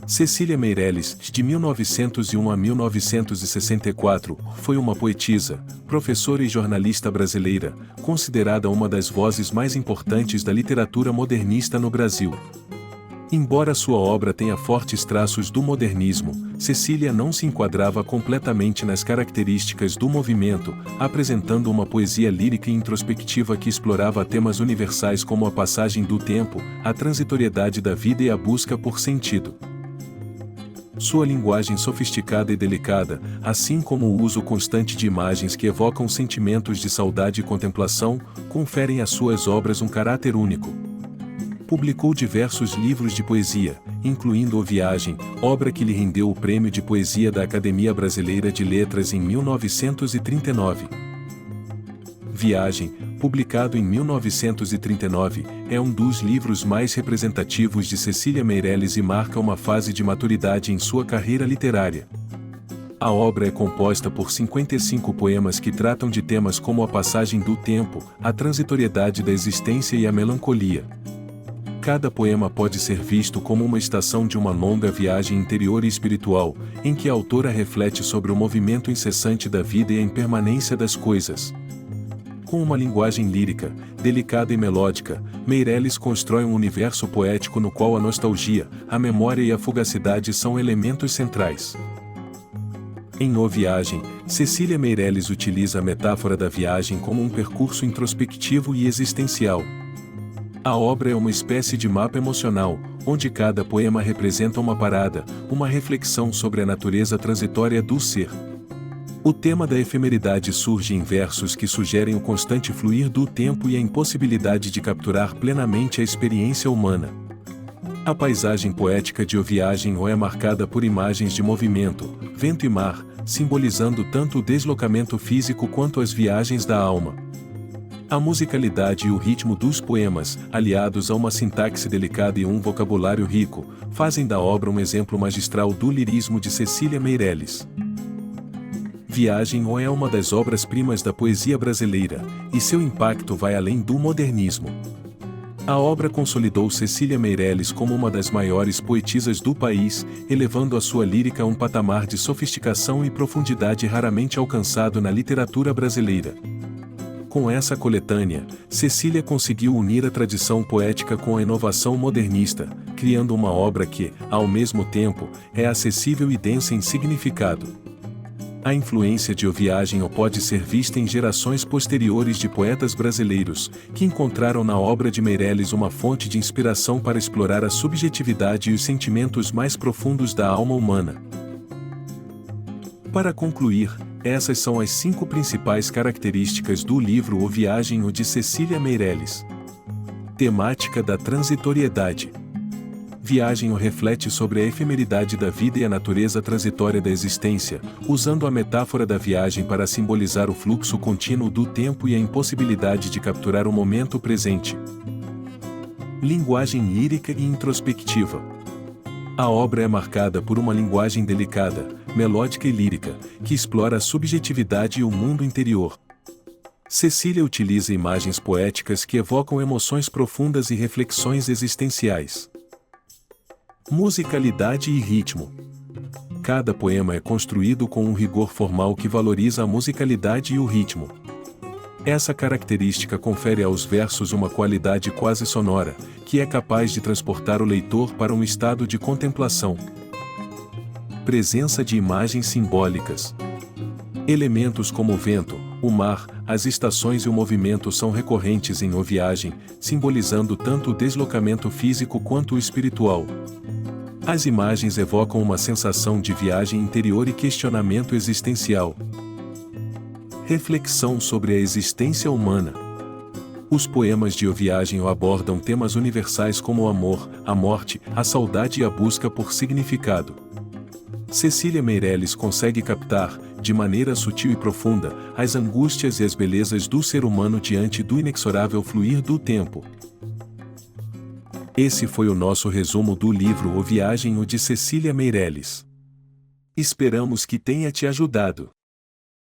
Cecília Meirelles, de 1901 a 1964, foi uma poetisa, professora e jornalista brasileira, considerada uma das vozes mais importantes da literatura modernista no Brasil. Embora sua obra tenha fortes traços do modernismo, Cecília não se enquadrava completamente nas características do movimento, apresentando uma poesia lírica e introspectiva que explorava temas universais como a passagem do tempo, a transitoriedade da vida e a busca por sentido. Sua linguagem sofisticada e delicada, assim como o uso constante de imagens que evocam sentimentos de saudade e contemplação, conferem às suas obras um caráter único. Publicou diversos livros de poesia, incluindo O Viagem, obra que lhe rendeu o Prêmio de Poesia da Academia Brasileira de Letras em 1939. Viagem, publicado em 1939, é um dos livros mais representativos de Cecília Meirelles e marca uma fase de maturidade em sua carreira literária. A obra é composta por 55 poemas que tratam de temas como a passagem do tempo, a transitoriedade da existência e a melancolia. Cada poema pode ser visto como uma estação de uma longa viagem interior e espiritual, em que a autora reflete sobre o movimento incessante da vida e a impermanência das coisas. Com uma linguagem lírica, delicada e melódica, Meirelles constrói um universo poético no qual a nostalgia, a memória e a fugacidade são elementos centrais. Em O Viagem, Cecília Meirelles utiliza a metáfora da viagem como um percurso introspectivo e existencial. A obra é uma espécie de mapa emocional, onde cada poema representa uma parada, uma reflexão sobre a natureza transitória do ser. O tema da efemeridade surge em versos que sugerem o constante fluir do tempo e a impossibilidade de capturar plenamente a experiência humana. A paisagem poética de O Viagem é marcada por imagens de movimento, vento e mar, simbolizando tanto o deslocamento físico quanto as viagens da alma. A musicalidade e o ritmo dos poemas, aliados a uma sintaxe delicada e um vocabulário rico, fazem da obra um exemplo magistral do lirismo de Cecília Meirelles. Viagem é uma das obras-primas da poesia brasileira, e seu impacto vai além do modernismo. A obra consolidou Cecília Meirelles como uma das maiores poetisas do país, elevando a sua lírica a um patamar de sofisticação e profundidade raramente alcançado na literatura brasileira. Com essa coletânea, Cecília conseguiu unir a tradição poética com a inovação modernista, criando uma obra que, ao mesmo tempo, é acessível e densa em significado. A influência de O Viagem pode ser vista em gerações posteriores de poetas brasileiros, que encontraram na obra de Meirelles uma fonte de inspiração para explorar a subjetividade e os sentimentos mais profundos da alma humana. Para concluir, essas são as 5 principais características do livro O Viagem de Cecília Meirelles. Temática da transitoriedade. Viagem reflete sobre a efemeridade da vida e a natureza transitória da existência, usando a metáfora da viagem para simbolizar o fluxo contínuo do tempo e a impossibilidade de capturar o momento presente. Linguagem lírica e introspectiva. A obra é marcada por uma linguagem delicada, melódica e lírica, que explora a subjetividade e o mundo interior. Cecília utiliza imagens poéticas que evocam emoções profundas e reflexões existenciais. Musicalidade e ritmo. Cada poema é construído com um rigor formal que valoriza a musicalidade e o ritmo. Essa característica confere aos versos uma qualidade quase sonora, que é capaz de transportar o leitor para um estado de contemplação. Presença de imagens simbólicas. Elementos como o vento, o mar, as estações e o movimento são recorrentes em O Viagem, simbolizando tanto o deslocamento físico quanto o espiritual. As imagens evocam uma sensação de viagem interior e questionamento existencial. Reflexão sobre a existência humana. Os poemas de O Viagem abordam temas universais como o amor, a morte, a saudade e a busca por significado. Cecília Meirelles consegue captar, de maneira sutil e profunda, as angústias e as belezas do ser humano diante do inexorável fluir do tempo. Esse foi o nosso resumo do livro O Viagem de Cecília Meirelles. Esperamos que tenha te ajudado.